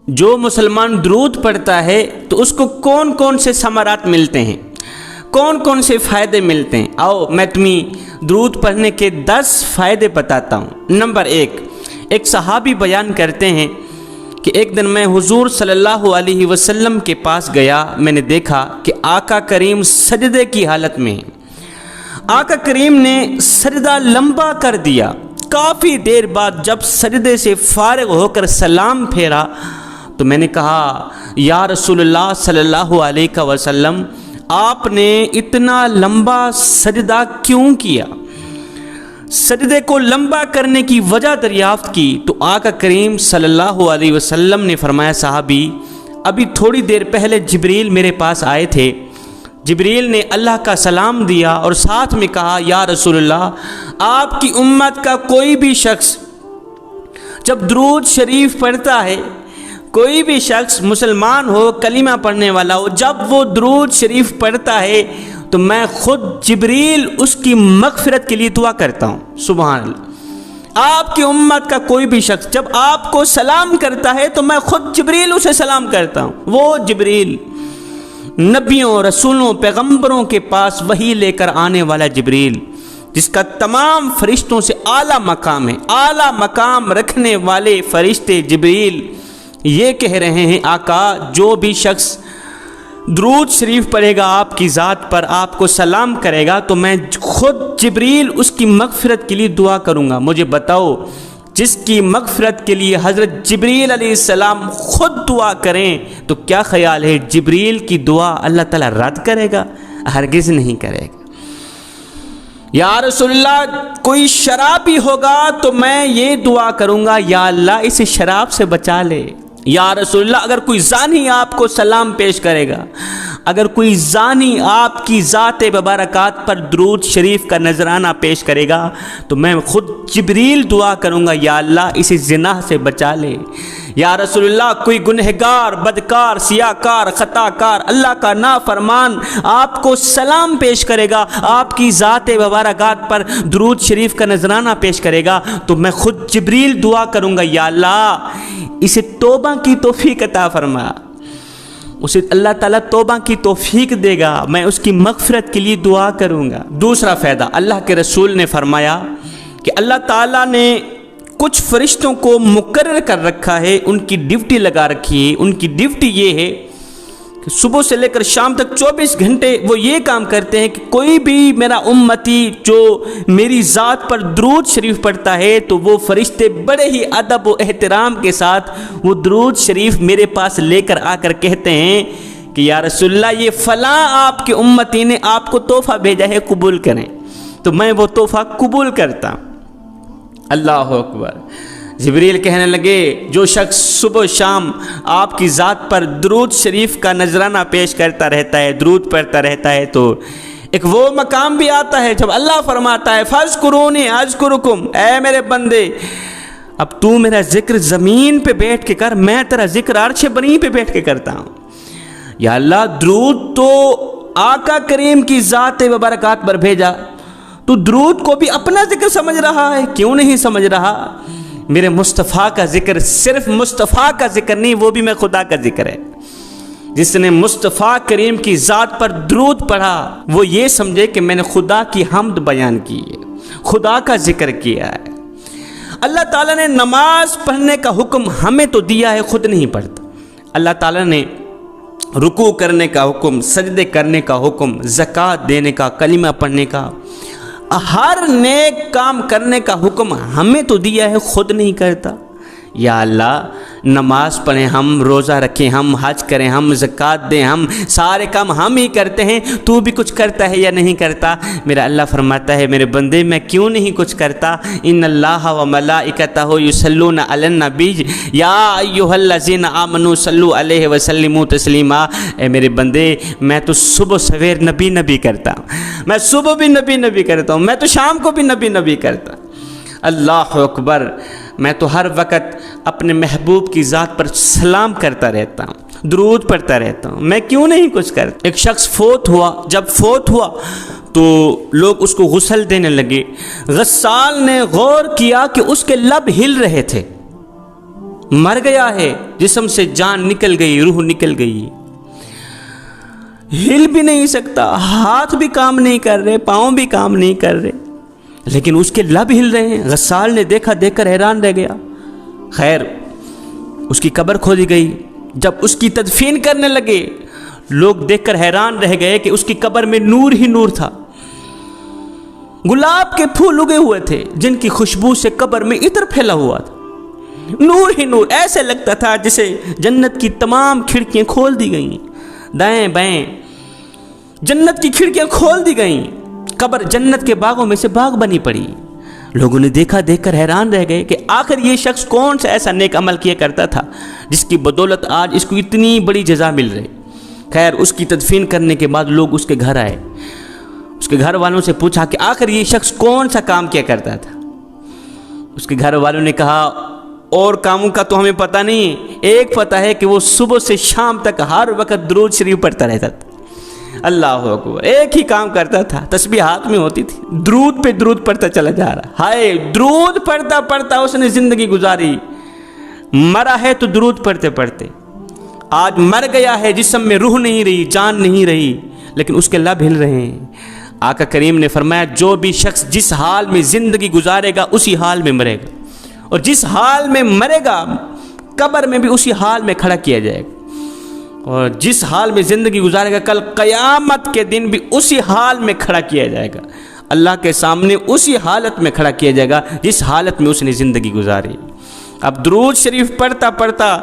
جو مسلمان درود پڑھتا ہے تو اس کو کون کون سے ثمرات ملتے ہیں، کون کون سے فائدے ملتے ہیں؟ آؤ میں تمہیں درود پڑھنے کے 10 فائدے بتاتا ہوں۔ نمبر 1، ایک صحابی بیان کرتے ہیں کہ ایک دن میں حضور صلی اللہ علیہ وسلم کے پاس گیا، میں نے دیکھا کہ آقا کریم سجدے کی حالت میں ہیں۔ آقا کریم نے سجدہ لمبا کر دیا۔ کافی دیر بعد جب سجدے سے فارغ ہو کر سلام پھیرا تو میں نے کہا، یا رسول اللہ صلی اللہ علیہ وسلم، آپ نے اتنا لمبا سجدہ کیوں کیا؟ سجدے کو لمبا کرنے کی وجہ دریافت کی تو آقا کریم صلی اللہ علیہ وسلم نے فرمایا، صحابی، ابھی تھوڑی دیر پہلے جبریل میرے پاس آئے تھے۔ جبریل نے اللہ کا سلام دیا اور ساتھ میں کہا، یا رسول اللہ، آپ کی امت کا کوئی بھی شخص جب درود شریف پڑھتا ہے، کوئی بھی شخص مسلمان ہو، کلمہ پڑھنے والا ہو، جب وہ درود شریف پڑھتا ہے تو میں خود جبریل اس کی مغفرت کے لیے دعا کرتا ہوں۔ سبحان اللہ۔ آپ کی امت کا کوئی بھی شخص جب آپ کو سلام کرتا ہے تو میں خود جبریل اسے سلام کرتا ہوں۔ وہ جبریل نبیوں، رسولوں، پیغمبروں کے پاس وحی لے کر آنے والا جبریل، جس کا تمام فرشتوں سے اعلیٰ مقام ہے، اعلیٰ مقام رکھنے والے فرشتے جبریل یہ کہہ رہے ہیں، آقا، جو بھی شخص درود شریف پڑھے گا آپ کی ذات پر، آپ کو سلام کرے گا تو میں خود جبریل اس کی مغفرت کے لیے دعا کروں گا۔ مجھے بتاؤ، جس کی مغفرت کے لیے حضرت جبریل علیہ السلام خود دعا کریں تو کیا خیال ہے جبریل کی دعا اللہ تعالیٰ رد کرے گا؟ ہرگز نہیں کرے گا۔ یا رسول اللہ، کوئی شرابی ہوگا تو میں یہ دعا کروں گا، یا اللہ اسے شراب سے بچا لے۔ یا رسول اللہ، اگر کوئی زانی آپ کو سلام پیش کرے گا، اگر کوئی زانی آپ کی ذات مبارکات پر درود شریف کا نذرانہ پیش کرے گا تو میں خود جبریل دعا کروں گا، یا اللہ اسے زنا سے بچا لے۔ یا رسول اللہ، کوئی گنہگار، بدکار، سیاہکار، خطاکار، اللہ کا نافرمان آپ کو سلام پیش کرے گا، آپ کی ذات مبارکات پر درود شریف کا نذرانہ پیش کرے گا تو میں خود جبریل دعا کروں گا، یا اللہ اسے توبہ کی توفیق عطا فرما۔ اسے اللہ تعالیٰ توبہ کی توفیق دے گا، میں اس کی مغفرت کے لیے دعا کروں گا۔ دوسرا فائدہ، اللہ کے رسول نے فرمایا کہ اللہ تعالیٰ نے کچھ فرشتوں کو مقرر کر رکھا ہے، ان کی ڈیوٹی لگا رکھی ہے۔ ان کی ڈیوٹی یہ ہے کہ صبح سے لے کر شام تک 24 گھنٹے وہ یہ کام کرتے ہیں کہ کوئی بھی میرا امتی جو میری ذات پر درود شریف پڑھتا ہے تو وہ فرشتے بڑے ہی ادب و احترام کے ساتھ وہ درود شریف میرے پاس لے کر آ کر کہتے ہیں کہ یا رسول اللہ، یہ فلاں آپ کے امتی نے آپ کو تحفہ بھیجا ہے، قبول کریں۔ تو میں وہ تحفہ قبول کرتا ہوں۔ اللہ اکبر۔ جبریل کہنے لگے، جو شخص صبح شام آپ کی ذات پر درود شریف کا نذرانہ پیش کرتا رہتا ہے، درود پڑھتا رہتا ہے، تو ایک وہ مقام بھی آتا ہے جب اللہ فرماتا ہے، فاذکرونی اذکرکم، اے میرے بندے اب تو میرا ذکر زمین پہ بیٹھ کے کر، میں تیرا ذکر عرش بنی پہ بیٹھ کے کرتا ہوں۔ یا اللہ، درود تو آقا کریم کی ذات مبارکات پر بھیجا، تو درود کو بھی اپنا ذکر سمجھ رہا ہے؟ کیوں نہیں سمجھ رہا؟ میرے مصطفیٰ کا ذکر صرف مصطفیٰ کا ذکر نہیں، وہ بھی میں خدا کا ذکر ہے۔ جس نے مصطفیٰ کریم کی ذات پر درود پڑھا وہ یہ سمجھے کہ میں نے خدا کی حمد بیان کی ہے، خدا کا ذکر کیا ہے۔ اللہ تعالیٰ نے نماز پڑھنے کا حکم ہمیں تو دیا ہے، خود نہیں پڑھتا۔ اللہ تعالیٰ نے رکوع کرنے کا حکم، سجدے کرنے کا حکم، زکوٰۃ دینے کا، کلمہ پڑھنے کا، ہر نیک کام کرنے کا حکم ہمیں تو دیا ہے، خود نہیں کرتا۔ یا اللہ، نماز پڑھیں ہم، روزہ رکھیں ہم، حج کریں ہم، زکوٰۃ دیں ہم، سارے کام ہم ہی کرتے ہیں، تو بھی کچھ کرتا ہے یا نہیں کرتا؟ میرا اللہ فرماتا ہے، میرے بندے میں کیوں نہیں کچھ کرتا؟ ان اللہ و ملائکتہ یصلون علی النبی یا ایھا الذین آمنوا صلوا علیہ وسلموا تسلیما۔ اے میرے بندے، میں تو صبح سویر نبی نبی کرتا ہوں، میں صبح بھی نبی نبی کرتا ہوں، میں تو شام کو بھی نبی نبی کرتا ہوں۔ اللہ اکبر۔ میں تو ہر وقت اپنے محبوب کی ذات پر سلام کرتا رہتا ہوں، درود پڑھتا رہتا ہوں، میں کیوں نہیں کچھ کرتا؟ ایک شخص فوت ہوا، جب فوت ہوا تو لوگ اس کو غسل دینے لگے۔ غسال نے غور کیا کہ اس کے لب ہل رہے تھے، مر گیا ہے، جسم سے جان نکل گئی، روح نکل گئی، ہل بھی نہیں سکتا، ہاتھ بھی کام نہیں کر رہے، پاؤں بھی کام نہیں کر رہے، لیکن اس کے لب ہل رہے ہیں۔ غسال نے دیکھا، دیکھ کر حیران رہ گیا۔ خیر اس کی قبر کھودی گئی، جب اس کی تدفین کرنے لگے لوگ دیکھ کر حیران رہ گئے کہ اس کی قبر میں نور ہی نور تھا، گلاب کے پھول اگے ہوئے تھے جن کی خوشبو سے قبر میں عطر پھیلا ہوا تھا، نور ہی نور، ایسے لگتا تھا جسے جنت کی تمام کھڑکیاں کھول دی گئیں، دائیں بائیں جنت کی کھڑکیاں کھول دی گئیں، قبر جنت کے باغوں میں سے باغ بنی پڑی۔ لوگوں نے دیکھا، دیکھ کر حیران رہ گئے کہ آخر یہ شخص کون سا ایسا نیک عمل کیا کرتا تھا جس کی بدولت آج اس کو اتنی بڑی جزا مل رہی۔ خیر اس کی تدفین کرنے کے بعد لوگ اس کے گھر آئے، اس کے گھر والوں سے پوچھا کہ آخر یہ شخص کون سا کام کیا کرتا تھا۔ اس کے گھر والوں نے کہا اور کاموں کا تو ہمیں پتہ نہیں، ایک پتہ ہے کہ وہ صبح سے شام تک ہر وقت درود شریف پڑھتا رہتا تھا۔ اللہ اکبر، ایک ہی کام کرتا تھا، تسبیح ہاتھ میں ہوتی تھی، درود پہ درود پڑھتا چلا جا رہا۔ ہائے، درود پڑھتا پڑھتا اس نے زندگی گزاری، مرا ہے تو درود پڑھتے پڑھتے، آج مر گیا ہے، جسم میں روح نہیں رہی، جان نہیں رہی، لیکن اس کے لب ہل رہے ہیں۔ آقا کریم نے فرمایا جو بھی شخص جس حال میں زندگی گزارے گا اسی حال میں مرے گا، اور جس حال میں مرے گا قبر میں بھی اسی حال میں کھڑا کیا جائے گا، اور جس حال میں زندگی گزارے گا کل قیامت کے دن بھی اسی حال میں کھڑا کیا جائے گا، اللہ کے سامنے اسی حالت میں کھڑا کیا جائے گا جس حالت میں اس نے زندگی گزاری۔ اب درود شریف پڑھتا پڑھتا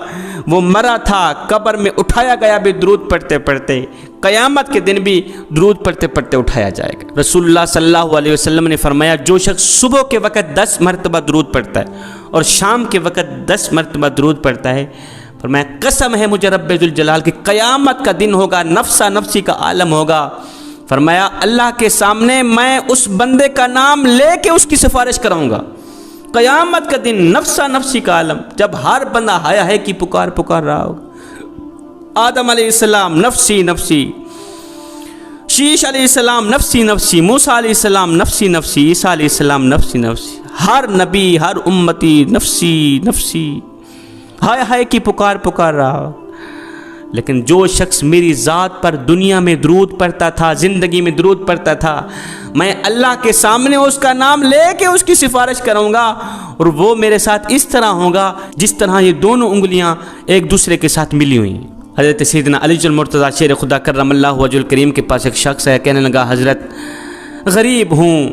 وہ مرا تھا، قبر میں اٹھایا گیا بھی درود پڑھتے پڑھتے، قیامت کے دن بھی درود پڑھتے پڑھتے اٹھایا جائے گا۔ رسول اللہ صلی اللہ علیہ وسلم نے فرمایا جو شخص صبح کے وقت 10 مرتبہ درود پڑھتا ہے اور شام کے وقت 10 مرتبہ درود پڑھتا ہے، فرمایا قسم ہے مجھے رب ذوالجلال کی، قیامت کا دن ہوگا، نفسا نفسی کا عالم ہوگا، فرمایا اللہ کے سامنے میں اس بندے کا نام لے کے اس کی سفارش کراؤں گا۔ قیامت کا دن، نفسا نفسی کا عالم، جب ہر بندہ ہائے ہائے کی پکار رہا ہوگا۔ آدم علیہ السلام نفسی نفسی، شیش علیہ السلام نفسی نفسی، موسیٰ علیہ السلام نفسی نفسی، عیسیٰ علیہ السلام نفسی نفسی، ہر نبی ہر امتی نفسی نفسی، ہائے ہائے کی پکار رہا ہو۔ لیکن جو شخص میری ذات پر دنیا میں درود پڑھتا تھا، زندگی میں درود پڑھتا تھا، میں اللہ کے سامنے اس کا نام لے کے اس کی سفارش کروں گا، اور وہ میرے ساتھ اس طرح ہوگا جس طرح یہ دونوں انگلیاں ایک دوسرے کے ساتھ ملی ہوئی ہیں۔ حضرت سیدنا علی المرتضیٰ شیر خدا کرم اللہ وجہ الکریم کے پاس ایک شخص ہے، کہنے لگا حضرت غریب ہوں،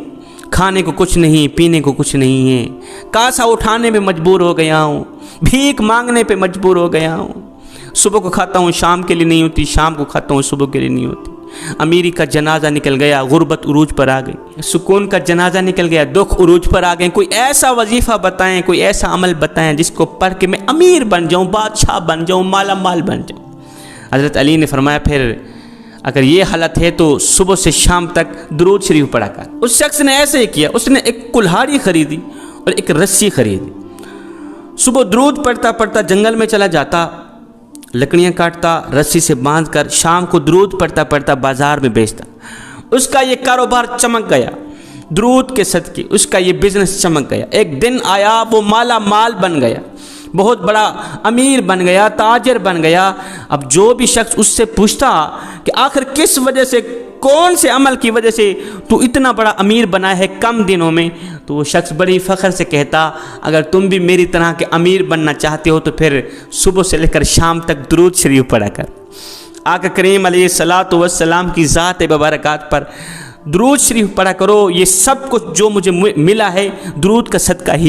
کھانے کو کچھ نہیں، پینے کو کچھ نہیں ہے، کاسا اٹھانے میں مجبور ہو گیا ہوں، بھیک مانگنے پہ مجبور ہو گیا ہوں، صبح کو کھاتا ہوں شام کے لیے نہیں ہوتی، شام کو کھاتا ہوں صبح کے لیے نہیں ہوتی، امیری کا جنازہ نکل گیا، غربت عروج پر آ گئی، سکون کا جنازہ نکل گیا، دکھ عروج پر آ گئے، کوئی ایسا وظیفہ بتائیں، کوئی ایسا عمل بتائیں جس کو پڑھ کے میں امیر بن جاؤں، بادشاہ بن جاؤں، مالا مال بن جاؤں۔ حضرت علی نے فرمایا پھر اگر یہ حالت ہے تو صبح سے شام تک درود شریف پڑھا کر۔ اس شخص نے ایسے ہی کیا، اس نے ایک کلہاڑی خریدی اور ایک رسی خریدی، صبح درود پڑھتا پڑھتا جنگل میں چلا جاتا، لکڑیاں کاٹتا، رسی سے باندھ کر شام کو درود پڑھتا پڑھتا بازار میں بیچتا۔ اس کا یہ کاروبار چمک گیا، درود کے صدقے اس کا یہ بزنس چمک گیا۔ ایک دن آیا وہ مالا مال بن گیا، بہت بڑا امیر بن گیا، تاجر بن گیا۔ اب جو بھی شخص اس سے پوچھتا کہ آخر کس وجہ سے، کون سے عمل کی وجہ سے تو اتنا بڑا امیر بنا ہے کم دنوں میں، تو وہ شخص بڑی فخر سے کہتا اگر تم بھی میری طرح کے امیر بننا چاہتے ہو تو پھر صبح سے لے کر شام تک درود شریف پڑھا کر۔ آقا کریم علیہ الصلاۃ والسلام کی ذات مبارکات پر درود شریف پڑھا کرو، یہ سب کچھ جو مجھے ملا ہے درود کا صدقہ ہی